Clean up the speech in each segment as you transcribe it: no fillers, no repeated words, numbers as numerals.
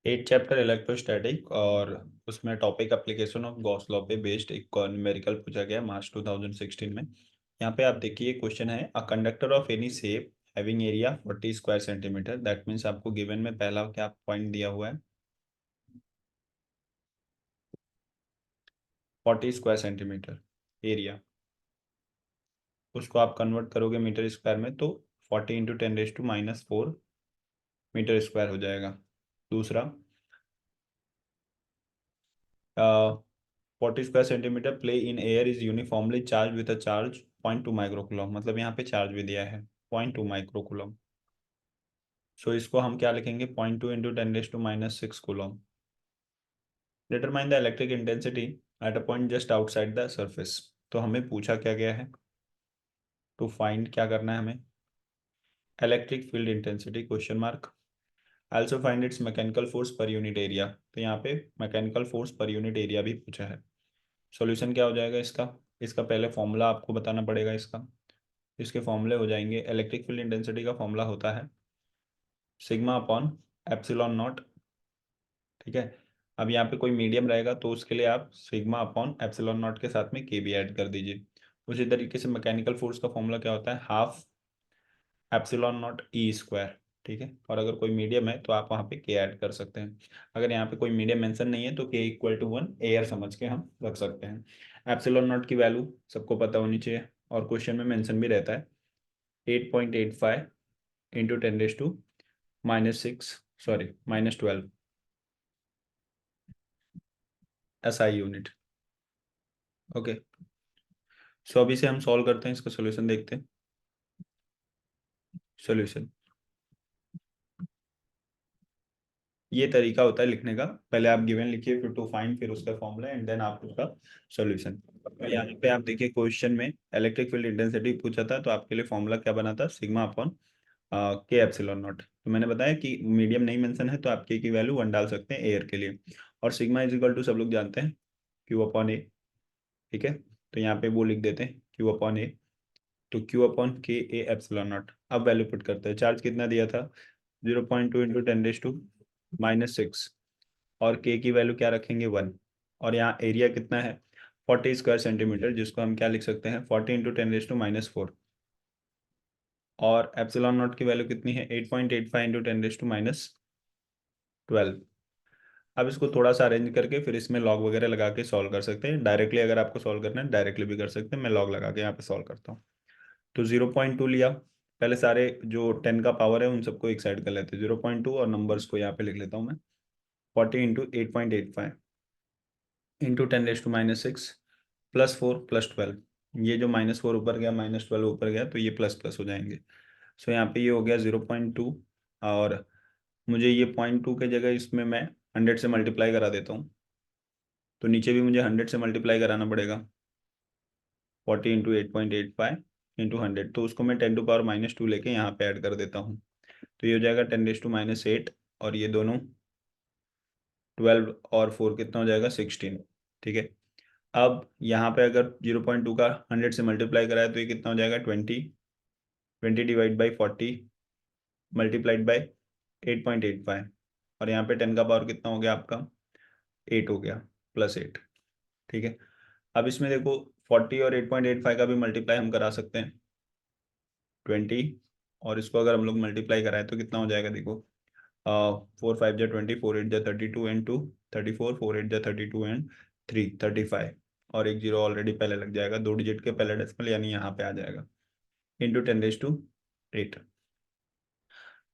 Eight chapter electrostatic और उसमें topic application of Gauss law पे बेस्ड एक न्यूमेरिकल पूछा गया मार्च 2016 में। यहाँ पे आप देखिए क्वेश्चन है a conductor of any shape having area 40 square centimetre. That means आपको गिवन में पहला क्या पॉइंट दिया हुआ है 40 स्क्वायर सेंटीमीटर एरिया, उसको आप कन्वर्ट करोगे मीटर स्क्वायर में तो 40 इंटू 10⁻⁻⁴ मीटर स्क्वायर हो जाएगा। दूसरा 40 square centimetre play in air is uniformly charge with a charge 0.2 microcoulomb, मतलब यहाँ पे चार्ज भी दिया है 0.2 माइक्रोकूलम। सो इसको हम क्या लिखेंगे 0.2 into 10⁻⁻⁶ coulomb. Determine the electric intensity at a point just outside the surface. तो हमें पूछा क्या गया है टू फाइंड, क्या करना है हमें electric field intensity question mark. Also find its mechanical force per unit area, तो यहाँ पे mechanical force per unit area भी पूछा है। सॉल्यूशन क्या हो जाएगा इसका, इसका पहले फॉर्मूला आपको बताना पड़ेगा इसका। इसके फॉर्मूले हो जाएंगे, इलेक्ट्रिक फील्ड इंटेंसिटी का फॉर्मूला होता है सिग्मा अपॉन एप्सिलॉन नॉट। ठीक है, अब यहाँ पे कोई मीडियम रहेगा तो उसके लिए आप सिग्मा अपॉन एप्सिलॉन नॉट के साथ में के भी ऐड कर दीजिए। उसी तरीके से मैकेनिकल फोर्स का फॉर्मूला क्या होता है half epsilon not E square. ठीक है, और अगर कोई मीडियम है तो आप वहाँ पे के ऐड कर सकते हैं। अगर यहाँ पे कोई मीडियम मेंशन नहीं है तो के इक्वल टू 1 एयर समझ के हम रख सकते हैं। एप्सिलॉन नॉट की वैल्यू सबको पता होनी चाहिए और क्वेश्चन में मेंशन भी रहता है 8.85 into 10⁻⁻⁶ sorry -12 SI unit. Okay, so अभी से हम सॉल्व करते हैं, इसका सोल्यूशन देखते हैं। सोल्यूशन ये तरीका होता है लिखने का, पहले आप गिवन लिखिए फिर टू फाइंड फिर उसका फॉर्मूला एंड देन आप उसका सॉल्यूशन। तो यहाँ पे आप देखिए क्वेश्चन में इलेक्ट्रिक फील्ड इंटेंसिटी पूछा था तो आपके लिए फॉर्मूला क्या बना था सिग्मा अपॉन के एप्सिलॉन नॉट। तो मैंने बताया कि मीडियम नहीं मेंशन है तो आप के की वैल्यू 1 डाल सकते हैं एयर के लिए, और सिग्मा इज इक्वल टू सब लोग जानते हैं क्यू अपॉन ए। ठीक है, तो यहाँ पे वो लिख देते हैं क्यू अपॉन ए, तो क्यू अपॉन के ए एप्सिलॉन नॉट। अब वैल्यू पुट करते हैं, चार्ज कितना दिया था 0.2 इंटू 10⁻⁻⁶ और के की वैल्यू क्या रखेंगे 1, और यहाँ एरिया कितना है 40 स्क्वायर सेंटीमीटर, जिसको हम क्या लिख सकते हैं 40 इंटू 10⁻⁻⁴, और एप्सिलॉन नॉट की वैल्यू कितनी है 8.85 इंटू 10⁻12। अब इसको थोड़ा सा अरेंज करके फिर इसमें लॉग वगैरह लगा के सॉल्व कर सकते हैं डायरेक्टली, अगर आपको सॉल्व करना है डायरेक्टली भी कर सकते हैं, मैं लॉग लगा के यहाँ पे सॉल्व करता हूँ। तो 0.2 लिया, पहले सारे जो 10 का पावर है उन सबको एक साइड कर लेते हैं 0.2, और नंबर्स को यहाँ पे लिख लेता हूँ मैं 40 इंटू 8.85 इंटू 10⁻⁻⁶ +4 +12। ये जो -4 ऊपर गया -12 ऊपर गया तो ये प्लस प्लस हो जाएंगे। सो यहाँ पे ये हो गया 0.2, और मुझे ये 0.2 के जगह इसमें मैं 100 से मल्टीप्लाई करा देता हूँ, तो नीचे भी मुझे 100 से मल्टीप्लाई कराना पड़ेगा 40 इंटू 8.85 इंटू 100, तो उसको मैं 10⁻⁻² लेके यहाँ पे ऐड कर देता हूँ, तो ये हो जाएगा 10⁻⁸ और ये दोनों 12 और 4 कितना हो जाएगा 16। ठीक है, अब यहाँ पे अगर 0.2 का 100 से मल्टीप्लाई कराए तो ये कितना हो जाएगा 20, 20 डिवाइड बाई 40 मल्टीप्लाइड बाई 8.85, और यहाँ पे 10 का पावर कितना हो गया आपका 8 हो गया +8। ठीक है, अब इसमें देखो 40 और 8.85 का भी मल्टीप्लाई हम करा सकते हैं 20, और इसको अगर हम लोग मल्टीप्लाई कराएं तो कितना हो जाएगा देखो 4 5 जा 20, 4 8 जा 32 एंड 2 34, 4 8 जा 32 एंड 3 35, और एक जीरो ऑलरेडी पहले लग जाएगा, 2 डिजिट के पहले डेसिमल यानी यहाँ पे आ जाएगा इंटू 10⁻8।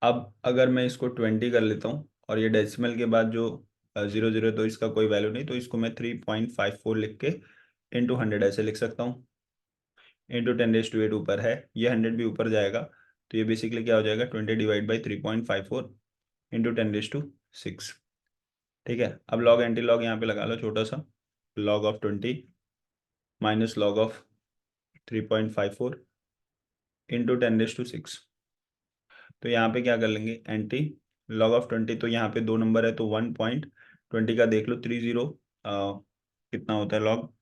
अब अगर मैं इसको 20 कर लेता हूँ और ये डेसिमल के बाद जो 0 0 तो इसका कोई वैल्यू नहीं, तो इसको मैं 3.54 लिख के इंटू 100 ऐसे लिख सकता हूँ, इंटू 10⁻8 ऊपर है, ये 100 भी ऊपर जाएगा, तो ये बेसिकली क्या हो जाएगा 20 डिवाइड बाई 3.54 इंटू 10⁻6। ठीक है, अब लॉग एंटी लॉग यहाँ पे लगा लो छोटा सा, log of 20 minus log of 3.54 into 10⁻6। तो यहाँ पे क्या कर लेंगे एंटी लॉग ऑफ 20, तो यहाँ पे दो नंबर है तो 1.20 का देख लो 30 कितना होता है लॉग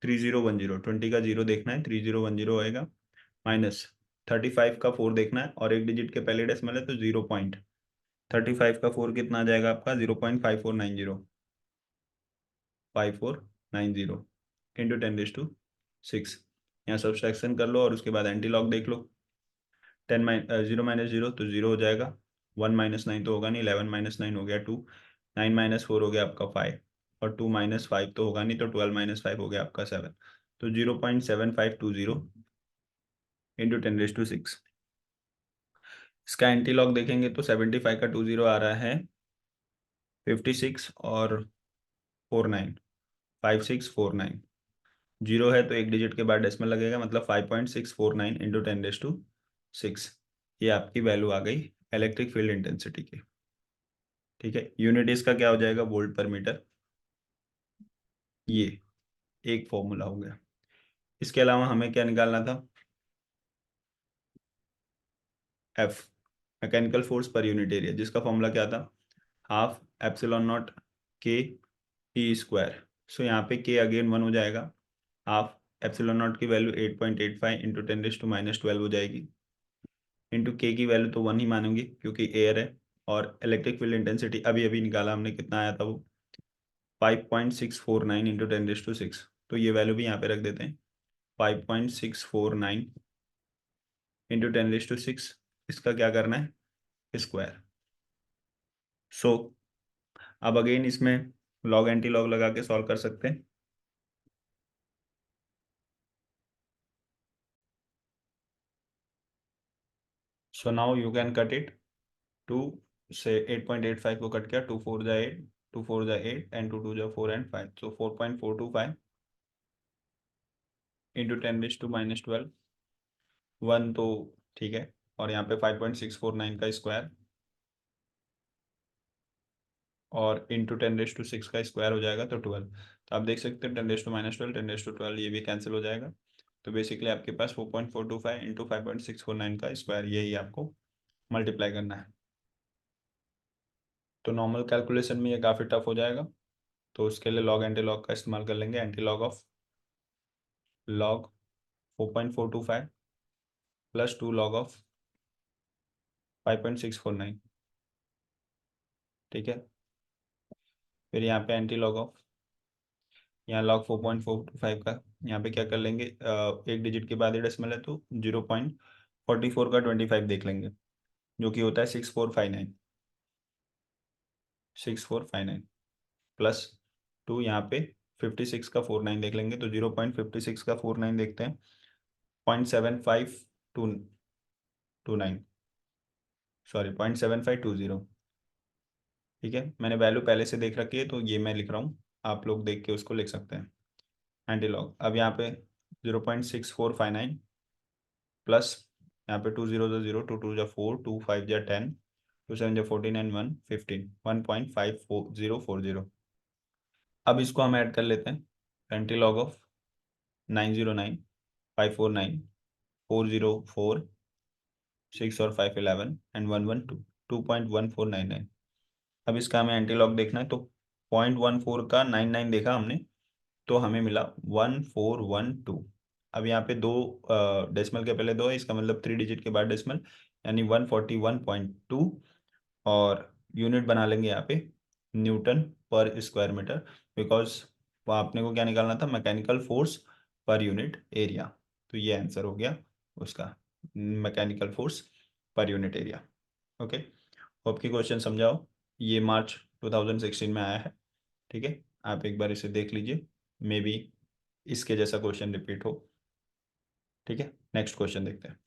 3010, 20 का जीरो देखना है 3010 आएगा, माइनस 35 का 4 देखना है और एक डिजिट के पहले डेसिमल है तो 35 का 4 कितना आ जाएगा आपका 0.5490, 5490 इंटू 10⁻6। यहाँ सब्सट्रैक्शन कर लो और उसके बाद एंटी लॉग देख लो। 0 माइनस 0 तो 0 हो जाएगा, 1 माइनस 9 तो होगा नहीं, 11 माइनस 9 हो गया 2, 9 माइनस 4 हो गया आपका 5, और 2 माइनस 5 तो होगा नहीं, तो 12 माइनस 5 हो गया आपका 7। तो 0.7520 इंटू 10⁻6। इसका एंटी लॉग देखेंगे तो 75 का 20 आ रहा है 56 और 49, 5649। जीरो है तो एक डिजिट के बाद डेसिमल लगेगा, मतलब 5.649 इंटू 10⁻6। ये आपकी वैल्यू आ गई इलेक्ट्रिक फील्ड इंटेंसिटी की। ठीक है, यूनिट इसका क्या हो जाएगा, वोल्ट पर मीटर। ये एक फॉर्मूला हो गया। इसके अलावा हमें क्या निकालना था, F, mechanical force per unit area, जिसका फॉर्मूला क्या था, हाफ एप्सिलॉन नॉट के ई स्क्वायर। सो यहाँ पे के अगेन 1 हो जाएगा, हाफ एप्सिलॉन नॉट की वैल्यू 8.85 इंटू 10⁻12 हो जाएगी, इंटू के की वैल्यू तो 1 ही मानूंगी क्योंकि एयर है, और इलेक्ट्रिक फील्ड इंटेंसिटी अभी अभी निकाला हमने, कितना आया था वो 5.649 इंटू 10⁻6। तो ये वैल्यू भी यहाँ पे रख देते हैं, 5.649 इंटू 10⁻6। इसका क्या करना है, स्क्वायर। सो अब अगेन इसमें लॉग एंटी लॉग लगा के सॉल्व कर सकते हैं। So now you can cut it, 2 से 8.85 को कट किया, 2 4 जा 8, 2 4 जा 8 एंड 2 2 जा 4 एंड 5, सो 4.425 इंटू 10⁻12, 1 तो ठीक है, और यहाँ पे 5.649 का स्क्वायर और इंटू 10⁻6 का स्क्वायर हो जाएगा तो 12। तो आप देख सकते हैं 10⁻12, 10⁻12 ये भी कैंसिल हो जाएगा। तो बेसिकली आपके पास 4.425 इंटू 5.649 का स्क्वायर, यही आपको मल्टीप्लाई करना है। तो नॉर्मल कैलकुलेशन में ये काफ़ी टफ हो जाएगा, तो उसके लिए लॉग एंटी लॉग का इस्तेमाल कर लेंगे। Anti log of log 4.425 plus 2 log of 5.649। ठीक है, फिर यहाँ पे एंटी लॉग ऑफ, यहाँ लॉग 4.425 का यहाँ पे क्या कर लेंगे, एक डिजिट के बाद ही डेसिमल है तो 0.44 का 25 देख लेंगे, जो कि होता है 6459, 6459 प्लस 2, यहाँ पे 56 का 49 देख लेंगे, तो 0.56 का 49 देखते हैं, 0.7529, सॉरी 0.7520। ठीक है, मैंने वैल्यू पहले से देख रखी है तो ये मैं लिख रहा हूँ, आप लोग देख के उसको लिख सकते हैं। एंटी लॉग अब यहाँ पे 0.6459 प्लस यहाँ पे 2 0 0, 2 2 जा 4, 2 5 जा 10, 2 7 जा 14 एंड 1 15, 1.5040। अब इसको हम ऐड कर लेते हैं, एंटी लॉग ऑफ 909 549 404 6 और 5 11 एंड 112 2.1499। अब इसका हमें एंटी लॉग देखना है, तो 0.14 का 99 देखा हमने, तो हमें मिला 1412। अब यहाँ पे दो डेसिमल के पहले दो है, इसका मतलब 3 डिजिट के बाद डेसिमल, यानी 141.2, और यूनिट बना लेंगे यहाँ पे न्यूटन पर स्क्वायर मीटर, बिकॉज वो आपने को क्या निकालना था, mechanical force per unit area. तो ये आंसर हो गया उसका, mechanical force per unit area. Okay, hope की क्वेश्चन समझाओ, ये मार्च 2016 में आया है। ठीक है, आप एक बार इसे देख लीजिए, मे बी इसके जैसा क्वेश्चन रिपीट हो। ठीक है, नेक्स्ट क्वेश्चन देखते हैं।